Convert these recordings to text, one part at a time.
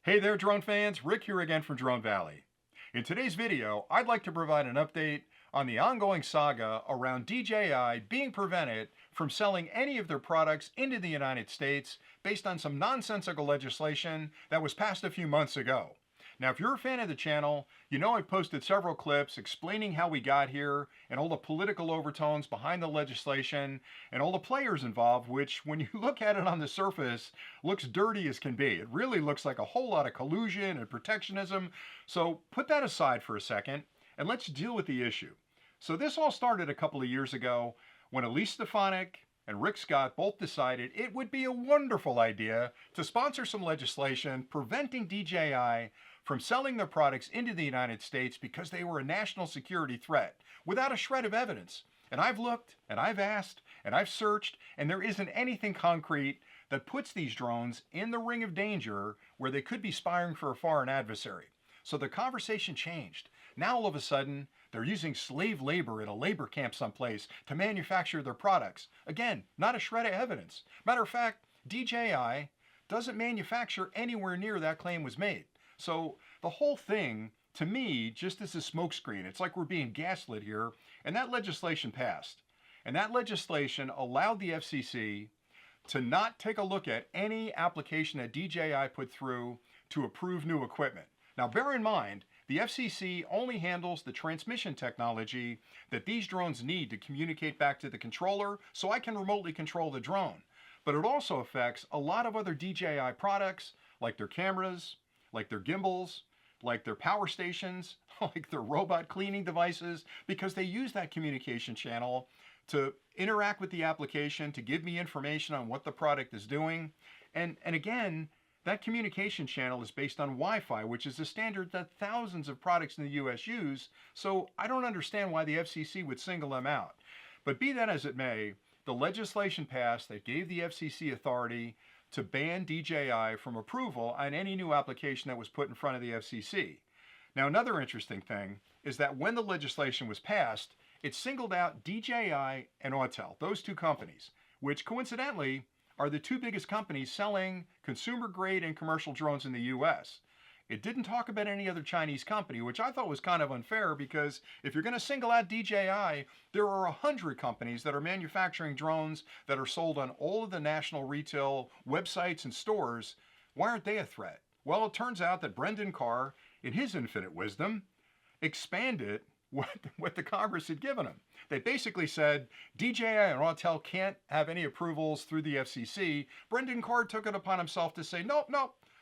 Hey there drone fans, Rick here again from Drone Valley. In today's video, I'd like to provide an update on the ongoing saga around DJI being prevented from selling any of their products into the United States based on some nonsensical legislation that was passed a few months ago. Now, if you're a fan of the channel, you know I've posted several clips explaining how we got here and all the political overtones behind the legislation and all the players involved, which, when you look at it on the surface, looks dirty as can be. It really looks like a whole lot of collusion and protectionism. So put that aside for a second and let's deal with the issue. So this all started a couple of years ago when Elise Stefanik and Rick Scott both decided it would be a wonderful idea to sponsor some legislation preventing DJI from selling their products into the United States because they were a national security threat without a shred of evidence. And I've looked, and I've asked, and I've searched, and there isn't anything concrete that puts these drones in the ring of danger where they could be spying for a foreign adversary. So the conversation changed. Now all of a sudden, they're using slave labor at a labor camp someplace to manufacture their products. Again, not a shred of evidence. Matter of fact, DJI doesn't manufacture anywhere near that claim was made. So the whole thing, to me, just is a smokescreen. It's like we're being gaslit here, and that legislation passed. And that legislation allowed the FCC to not take a look at any application that DJI put through to approve new equipment. Now, bear in mind, the FCC only handles the transmission technology that these drones need to communicate back to the controller so I can remotely control the drone. But it also affects a lot of other DJI products, like their cameras, like their gimbals, like their power stations, like their robot cleaning devices, because they use that communication channel to interact with the application, to give me information on what the product is doing. And again, that communication channel is based on Wi-Fi, which is a standard that thousands of products in the US use, so I don't understand why the FCC would single them out. But be that as it may, the legislation passed that gave the FCC authority to ban DJI from approval on any new application that was put in front of the FCC. Now, another interesting thing is that when the legislation was passed, it singled out DJI and Autel, those two companies, which coincidentally are the two biggest companies selling consumer-grade and commercial drones in the US. It didn't talk about any other Chinese company, which I thought was kind of unfair because if you're going to single out DJI, there are 100 companies that are manufacturing drones that are sold on all of the national retail websites and stores. Why aren't they a threat? Well, it turns out that Brendan Carr, in his infinite wisdom, expanded what the Congress had given him. They basically said DJI and Autel can't have any approvals through the FCC. Brendan Carr took it upon himself to say, nope,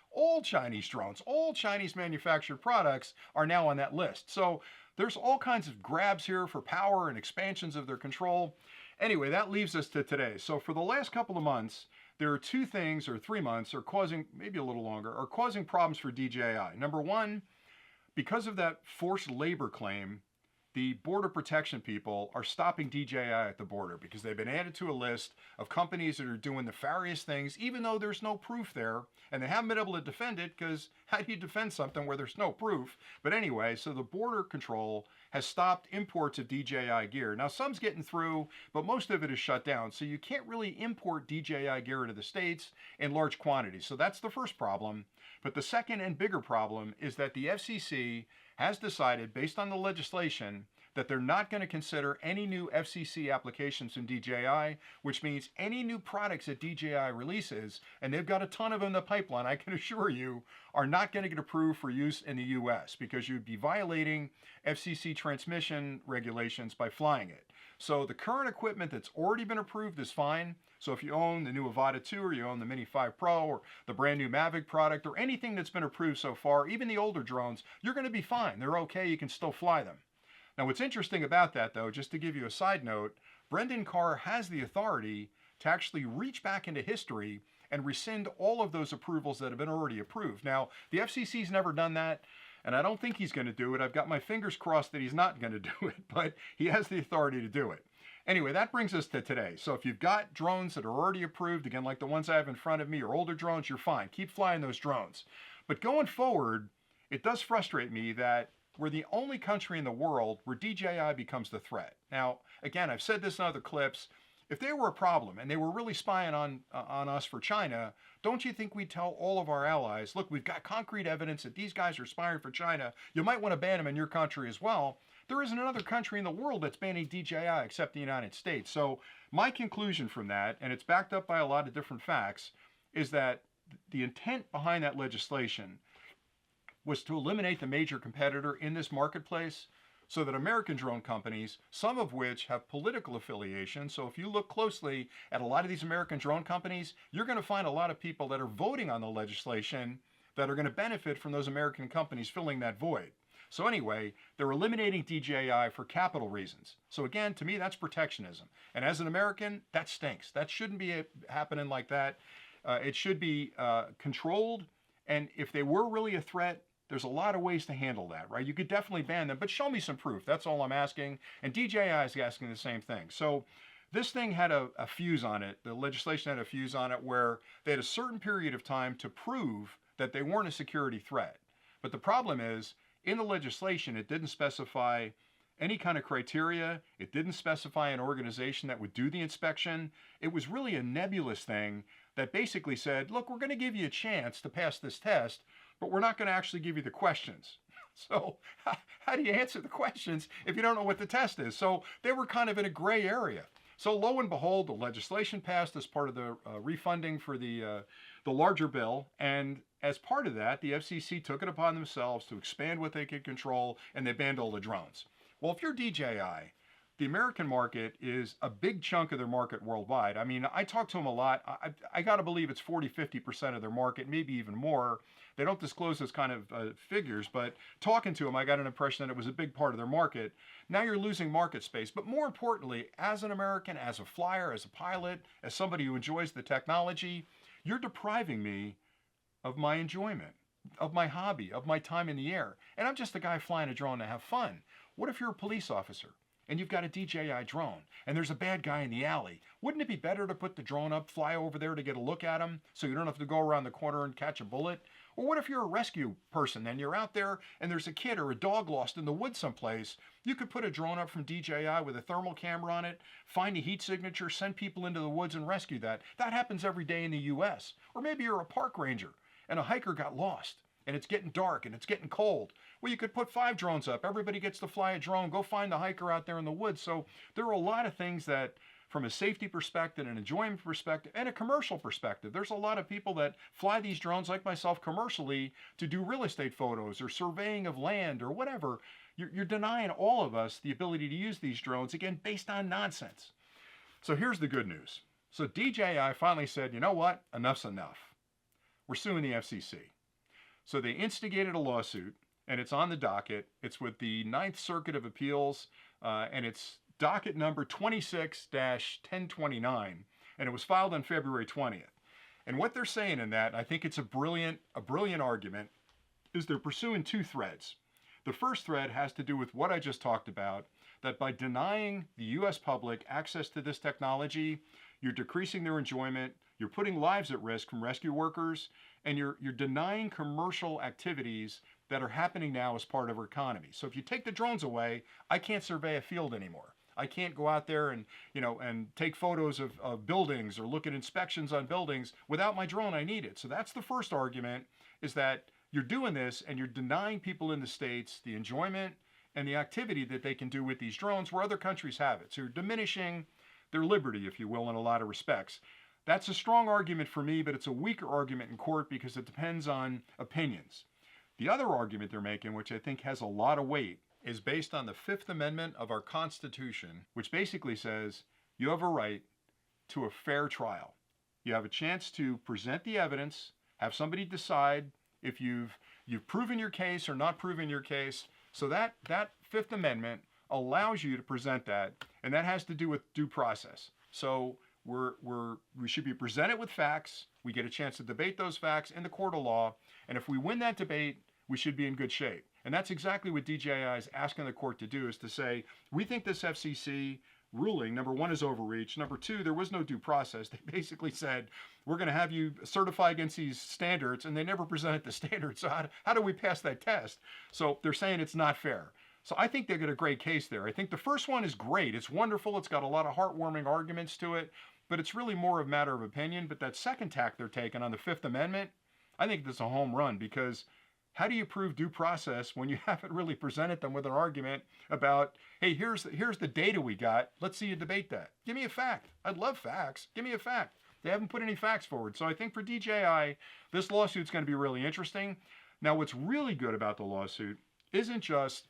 all Chinese drones, all Chinese manufactured products are now on that list. So there's all kinds of grabs here for power and expansions of their control. Anyway, that leaves us to today. So for the last couple of months, there are two things, or 3 months, are causing, maybe a little longer, are causing problems for DJI. Number one, because of that forced labor claim, the border protection people are stopping DJI at the border because they've been added to a list of companies that are doing nefarious things, even though there's no proof there, and they haven't been able to defend it because how do you defend something where there's no proof? But anyway, so the border control has stopped imports of DJI gear. Now, some's getting through, but most of it is shut down, so you can't really import DJI gear into the States in large quantities. So that's the first problem. But the second and bigger problem is that the FCC has decided, based on the legislation, that they're not going to consider any new FCC applications from DJI, which means any new products that DJI releases, and they've got a ton of them in the pipeline, I can assure you, are not going to get approved for use in the US because you'd be violating FCC transmission regulations by flying it. So the current equipment that's already been approved is fine. So if you own the new Avata 2 or you own the Mini 5 Pro or the brand new Mavic product or anything that's been approved so far, even the older drones, you're going to be fine. They're okay. You can still fly them. Now, what's interesting about that, though, just to give you a side note, Brendan Carr has the authority to actually reach back into history and rescind all of those approvals that have been already approved. Now, the FCC's never done that, and I don't think he's going to do it. I've got my fingers crossed that he's not going to do it, but he has the authority to do it. Anyway, that brings us to today. So if you've got drones that are already approved, again, like the ones I have in front of me, or older drones, you're fine. Keep flying those drones. But going forward, it does frustrate me that we're the only country in the world where DJI becomes the threat. Now, again, I've said this in other clips. If they were a problem and they were really spying on us for China, don't you think we'd tell all of our allies, look, we've got concrete evidence that these guys are spying for China. You might want to ban them in your country as well. There isn't another country in the world that's banning DJI except the United States. So my conclusion from that, and it's backed up by a lot of different facts, is that the intent behind that legislation was to eliminate the major competitor in this marketplace so that American drone companies, some of which have political affiliation, so if you look closely at a lot of these American drone companies, you're going to find a lot of people that are voting on the legislation that are going to benefit from those American companies filling that void. So anyway, they're eliminating DJI for capital reasons. So again, to me, that's protectionism. And as an American, that stinks. That shouldn't be happening like that. It should be controlled. And if they were really a threat, there's a lot of ways to handle that, right? You could definitely ban them, but show me some proof. That's all I'm asking. And DJI is asking the same thing. So this thing had a fuse on it. The legislation had a fuse on it where they had a certain period of time to prove that they weren't a security threat. But the problem is, in the legislation, it didn't specify any kind of criteria. It didn't specify an organization that would do the inspection. It was really a nebulous thing that basically said, look, we're going to give you a chance to pass this test, but we're not going to actually give you the questions. So how do you answer the questions if you don't know what the test is? So they were kind of in a gray area. So lo and behold, the legislation passed as part of the refunding for the larger bill. And as part of that, the FCC took it upon themselves to expand what they could control, and they banned all the drones. Well, if you're DJI, the American market is a big chunk of their market worldwide. I mean, I talk to them a lot. I got to believe it's 40–50% of their market, maybe even more. They don't disclose those kind of figures, but talking to them, I got an impression that it was a big part of their market. Now you're losing market space. But more importantly, as an American, as a flyer, as a pilot, as somebody who enjoys the technology, you're depriving me of my enjoyment, of my hobby, of my time in the air. And I'm just a guy flying a drone to have fun. What if you're a police officer and you've got a DJI drone and there's a bad guy in the alley? Wouldn't it be better to put the drone up, fly over there to get a look at him so you don't have to go around the corner and catch a bullet? Or what if you're a rescue person and you're out there and there's a kid or a dog lost in the woods someplace? You could put a drone up from DJI with a thermal camera on it, find a heat signature, send people into the woods and rescue that. That happens every day in the US. Or maybe you're a park ranger and a hiker got lost and it's getting dark and it's getting cold. Well, you could put 5 drones up. Everybody gets to fly a drone. Go find the hiker out there in the woods. So there are a lot of things that, from a safety perspective, an enjoyment perspective, and a commercial perspective, there's a lot of people that fly these drones like myself commercially to do real estate photos or surveying of land or whatever. You're denying all of us the ability to use these drones, again, based on nonsense. So here's the good news. So DJI finally said, you know what? Enough's enough. We're suing the FCC. So they instigated a lawsuit, and it's on the docket. It's with the Ninth Circuit of Appeals, and it's docket number 26-1029, and it was filed on February 20th. And what they're saying in that, and I think it's a brilliant argument, is they're pursuing 2 threads. The first thread has to do with what I just talked about, that by denying the US public access to this technology, you're decreasing their enjoyment, you're putting lives at risk from rescue workers, and you're denying commercial activities that are happening now as part of our economy. So if you take the drones away, I can't survey a field anymore. I can't go out there and, and take photos of buildings or look at inspections on buildings. Without my drone, I need it. So that's the first argument, is that you're doing this and you're denying people in the States the enjoyment and the activity that they can do with these drones where other countries have it. So you're diminishing their liberty, if you will, in a lot of respects. That's a strong argument for me, but it's a weaker argument in court because it depends on opinions. The other argument they're making, which I think has a lot of weight, is based on the Fifth Amendment of our Constitution, which basically says you have a right to a fair trial. You have a chance to present the evidence, have somebody decide if you've proven your case or not proven your case. So that Fifth Amendment allows you to present that, and that has to do with due process. So we should be presented with facts. We get a chance to debate those facts in the court of law, and if we win that debate, we should be in good shape. And that's exactly what DJI is asking the court to do, is to say, we think this FCC ruling, number 1, is overreach. Number 2, there was no due process. They basically said, we're going to have you certify against these standards, and they never presented the standards. So how do we pass that test? So they're saying it's not fair. So I think they got a great case there. I think the first one is great. It's wonderful. It's got a lot of heartwarming arguments to it, but it's really more of a matter of opinion. But that second tack they're taking on the Fifth Amendment, I think that's a home run, because how do you prove due process when you haven't really presented them with an argument about, hey, here's the data we got. Let's see you debate that. Give me a fact. I'd love facts. Give me a fact. They haven't put any facts forward. So I think for DJI, this lawsuit's going to be really interesting. Now, what's really good about the lawsuit isn't just,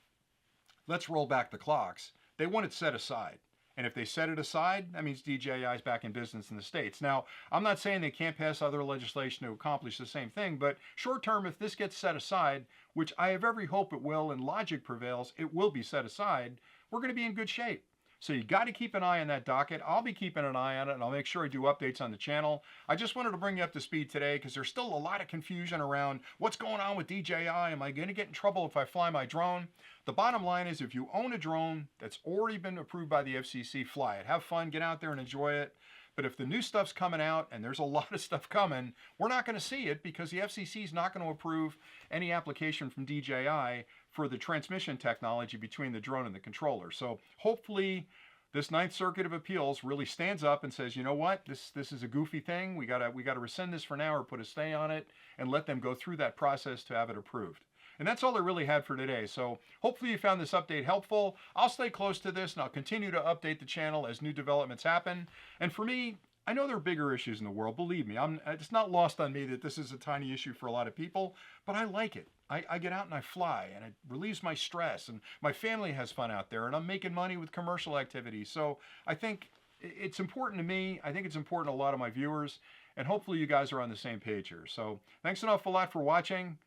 let's roll back the clocks. They want it set aside. And if they set it aside, that means DJI's back in business in the States. Now, I'm not saying they can't pass other legislation to accomplish the same thing, but short term, if this gets set aside, which I have every hope it will and logic prevails, it will be set aside, we're going to be in good shape. So you got to keep an eye on that docket. I'll be keeping an eye on it, and I'll make sure I do updates on the channel. I just wanted to bring you up to speed today because there's still a lot of confusion around what's going on with DJI. Am I going to get in trouble if I fly my drone? The bottom line is, if you own a drone that's already been approved by the FCC, fly it. Have fun, get out there and enjoy it. But if the new stuff's coming out, and there's a lot of stuff coming, we're not going to see it because the FCC is not going to approve any application from DJI for the transmission technology between the drone and the controller. So hopefully this Ninth Circuit of Appeals really stands up and says, you know what, this is a goofy thing. We gotta rescind this for now, or put a stay on it, and let them go through that process to have it approved. And that's all I really had for today. So hopefully you found this update helpful. I'll stay close to this, and I'll continue to update the channel as new developments happen. And for me, I know there are bigger issues in the world. Believe me, it's not lost on me that this is a tiny issue for a lot of people, but I like it. I get out and I fly, and it relieves my stress, and my family has fun out there, and I'm making money with commercial activities. So I think it's important to me. I think it's important to a lot of my viewers, and hopefully you guys are on the same page here. So thanks an awful lot for watching.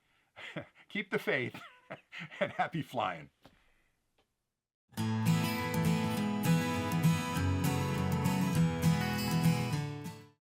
Keep the faith, and happy flying.